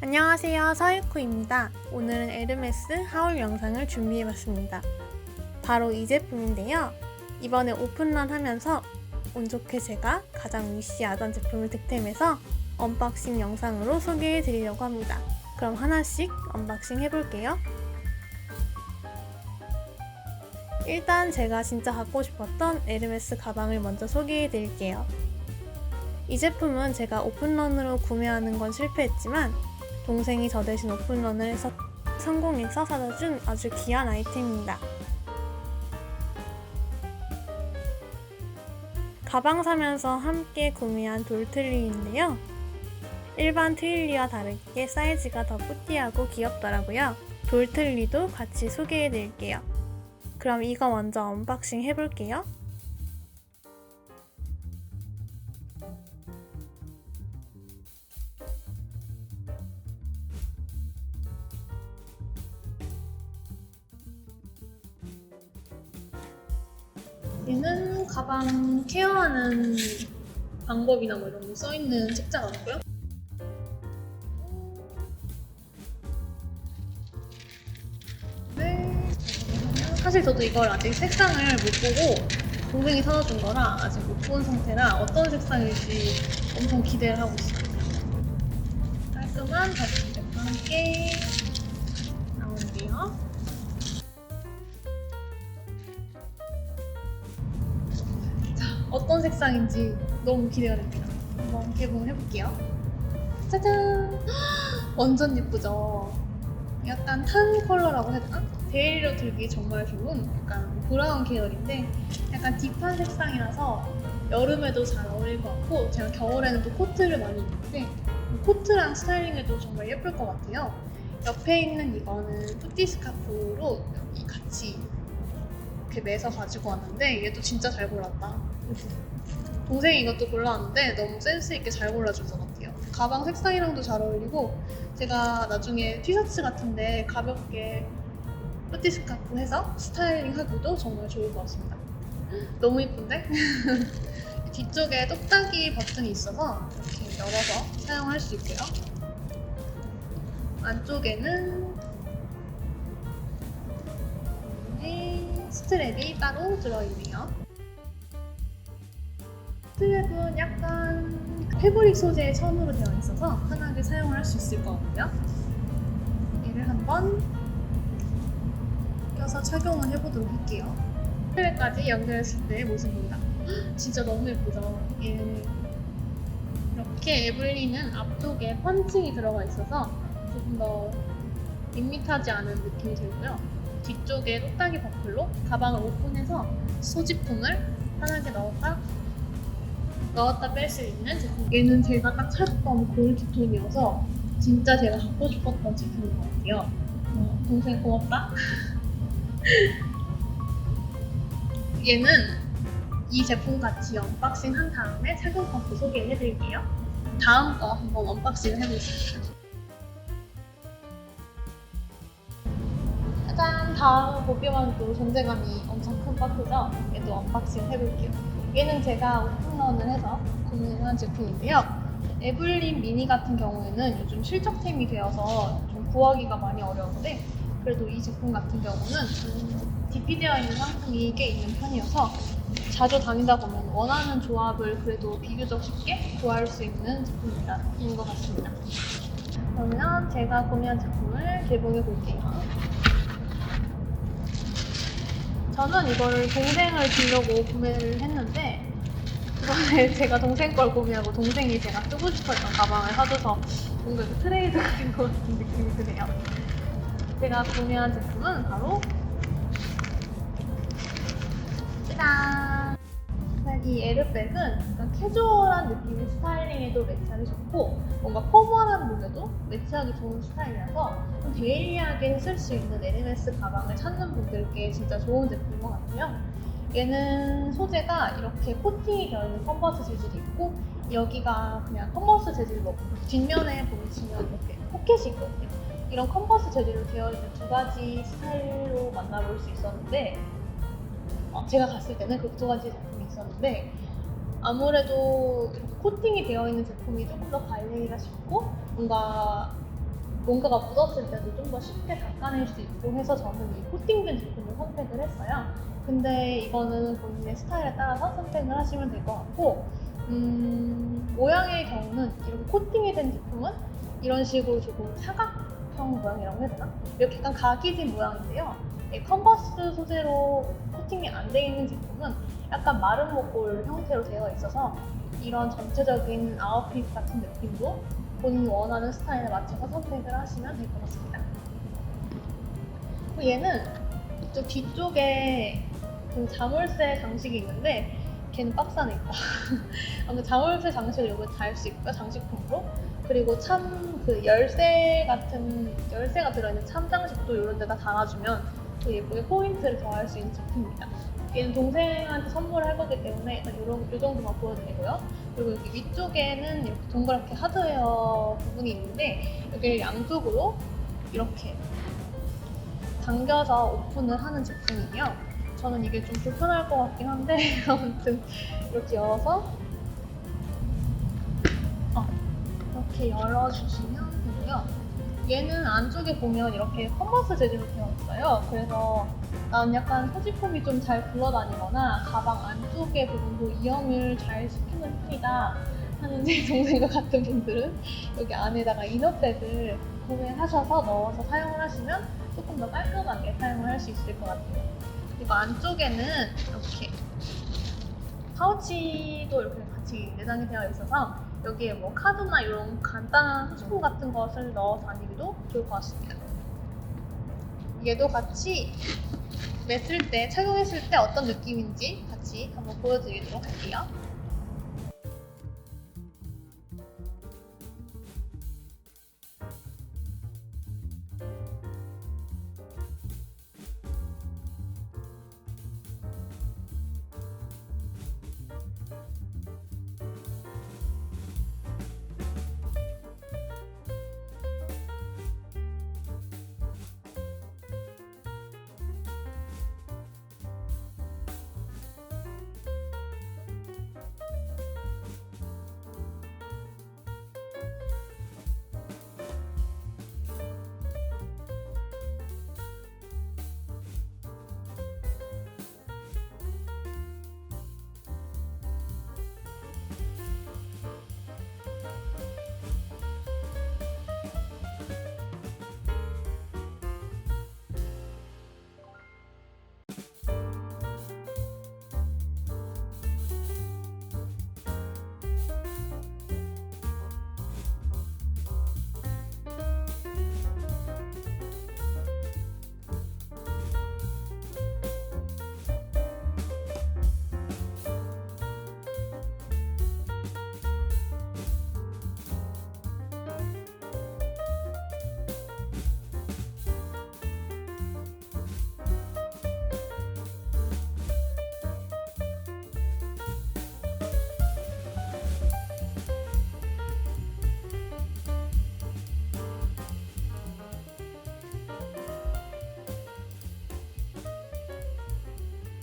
안녕하세요, 서유쿠입니다. 오늘은 에르메스 하울 영상을 준비해봤습니다. 바로 이 제품인데요. 이번에 오픈런 하면서 운 좋게 제가 가장 위시하던 제품을 득템해서 언박싱 영상으로 소개해드리려고 합니다. 그럼 하나씩 언박싱 해볼게요. 일단 제가 진짜 갖고 싶었던 에르메스 가방을 먼저 소개해드릴게요. 이 제품은 제가 오픈런으로 구매하는 건 실패했지만 동생이 저 대신 오픈런을 해서 성공해서 사다 준 아주 귀한 아이템입니다. 가방 사면서 함께 구매한 돌트릴리인데요. 일반 트릴리와 다르게 사이즈가 더 뿌띠하고 귀엽더라고요. 돌트릴리도 같이 소개해드릴게요. 그럼 이거 먼저 언박싱 해볼게요. 얘는 가방 케어하는 방법이나 뭐 이런 거 써있는 책자 같고요. 네. 사실 저도 이걸 아직 색상을 못 보고 동생이 사다 준 거라 아직 못 본 상태라 어떤 색상일지 엄청 기대를 하고 있어요. 깔끔한 바지색과 함께 나오는데요. 어떤 색상인지 너무 기대가 됩니다. 한번 개봉을 해볼게요. 짜잔! 완전 예쁘죠? 약간 탄 컬러라고 해야 되나? 데일리로 들기 정말 좋은 약간 브라운 계열인데 약간 딥한 색상이라서 여름에도 잘 어울릴 것 같고 제가 겨울에는 또 코트를 많이 입는데 코트랑 스타일링해도 정말 예쁠 것 같아요. 옆에 있는 이거는 푸티 스카프로 여기 같이 이렇게 매서 가지고 왔는데 얘도 진짜 잘 골랐다. 동생이 이것도 골라왔는데 너무 센스있게 잘 골라준 것 같아요. 가방 색상이랑도 잘 어울리고 제가 나중에 티셔츠 같은데 가볍게 뿌띠 스카프 해서 스타일링 하기도 정말 좋을 것 같습니다. 너무 예쁜데? 뒤쪽에 똑딱이 버튼이 있어서 이렇게 열어서 사용할 수 있고요. 안쪽에는 스트랩이 따로 들어있네요. 스트랩은 약간 패브릭 소재의 천으로 되어 있어서 편하게 사용할 수 있을 것 같고요. 얘를 한번 껴서 착용을 해보도록 할게요. 스트랩까지 연결했을 때의 모습입니다. 진짜 너무 예쁘죠? 얘는 이렇게 에블린은 앞쪽에 펀칭이 들어가 있어서 조금 더 밋밋하지 않은 느낌이 들고요. 뒤쪽에 똑딱이 버클로 가방을 오픈해서 소지품을 편하게 넣었다 뺄 수 있는 제품. 얘는 제가 딱 찾았던 골드 톤이어서 진짜 제가 갖고 싶었던 제품인 것 같아요. 동생 고맙다. 얘는 이 제품 같이 언박싱 한 다음에 착용감도 소개해드릴게요. 다음 거 한번 언박싱을 해보겠습니다. 짜잔! 다음 보기만 해도 존재감이 엄청 큰 박스죠? 얘도 언박싱 해볼게요. 얘는 제가 오픈런을 해서 구매한 제품인데요. 에블린 미니 같은 경우에는 요즘 실적템이 되어서 좀 구하기가 많이 어려운데 그래도 이 제품 같은 경우는 DP되어 있는 상품이 꽤 있는 편이어서 자주 다니다 보면 원하는 조합을 그래도 비교적 쉽게 구할 수 있는 제품인 것 같습니다. 그러면 제가 구매한 제품을 개봉해 볼게요. 저는 이걸 동생을 주려고 구매를 했는데 이번에 제가 동생 걸 구매하고 동생이 제가 쓰고 싶었던 가방을 사줘서 뭔가 트레이드 같은 것 같은 느낌이 드네요. 제가 구매한 제품은 바로 짜잔! 이 에르백은 약간 캐주얼한 느낌의 스타일링에도 매치하기 좋고 뭔가 포멀한 룩에도 매치하기 좋은 스타일이라서 좀 데일리하게 쓸 수 있는 에르메스 가방을 찾는 분들께 진짜 좋은 제품인 것 같고요. 얘는 소재가 이렇게 코팅이 되어 있는 컨버스 재질이 있고 여기가 그냥 컨버스 재질로 뒷면에 보시면 이렇게 포켓이 있거든요. 이런 컨버스 재질로 되어 있는 두 가지 스타일로 만나볼 수 있었는데 제가 갔을 때는 그 두 가지 제품이 있었는데 아무래도 이렇게 코팅이 되어 있는 제품이 조금 더 관리가 쉽고 뭔가 뭔가가 묻었을 때도 좀 더 쉽게 닦아낼 수 있고 해서 저는 이 코팅된 제품을 선택을 했어요. 근데 이거는 본인의 스타일에 따라서 선택을 하시면 될 것 같고, 모양의 경우는 이렇게 코팅이 된 제품은 이런 식으로 조금 사각형 모양이라고 해야 되나? 이렇게 약간 각이진 모양인데요. 이 컨버스 소재로 코팅이 안 되어 있는 제품은 약간 마른 목골 형태로 되어 있어서 이런 전체적인 아웃핏 같은 느낌도 본인이 원하는 스타일에 맞춰서 선택을 하시면 될 것 같습니다. 얘는 저 뒤쪽에 그 자물쇠 장식이 있는데 걔는 박스 안에 있다. 아무튼 자물쇠 장식을 여기 달 수 있고요, 장식품으로. 그리고 참 그 열쇠가 들어있는 참 장식도 이런 데다 달아주면 또 예쁘게 포인트를 더할 수 있는 제품입니다. 얘는 동생한테 선물을 할 거기 때문에 이 정도만 보여드리고요. 그리고 여기 위쪽에는 이렇게 동그랗게 하드웨어 부분이 있는데 여기를 양쪽으로 이렇게 당겨서 오픈을 하는 제품이에요. 저는 이게 좀 불편할 것 같긴 한데 아무튼 이렇게 열어서 이렇게 열어주시면 되고요. 얘는 안쪽에 보면 이렇게 컨버스 재질로 되어 있어요. 그래서 난 약간 소지품이 좀 잘 굴러다니거나 가방 안쪽에 부분도 이형을 잘 시키는 편이다 하는 제 동생과 같은 분들은 여기 안에다가 이너백을 구매하셔서 넣어서 사용을 하시면 조금 더 깔끔하게 사용을 할 수 있을 것 같아요. 그리고 안쪽에는 이렇게 파우치도 이렇게 같이 내장이 되어 있어서 여기에 뭐 카드나 이런 간단한 소지품 같은 것을 넣어 다니기도 좋을 것 같습니다. 얘도 같이 맸을 때, 착용했을 때 어떤 느낌인지 같이 한번 보여드리도록 할게요.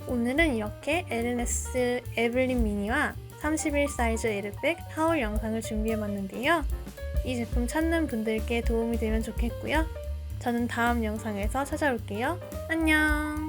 오늘은 이렇게 LNS 에블린 미니와 31 사이즈 에르백 하울 영상을 준비해봤는데요. 이 제품 찾는 분들께 도움이 되면 좋겠고요. 저는 다음 영상에서 찾아올게요. 안녕!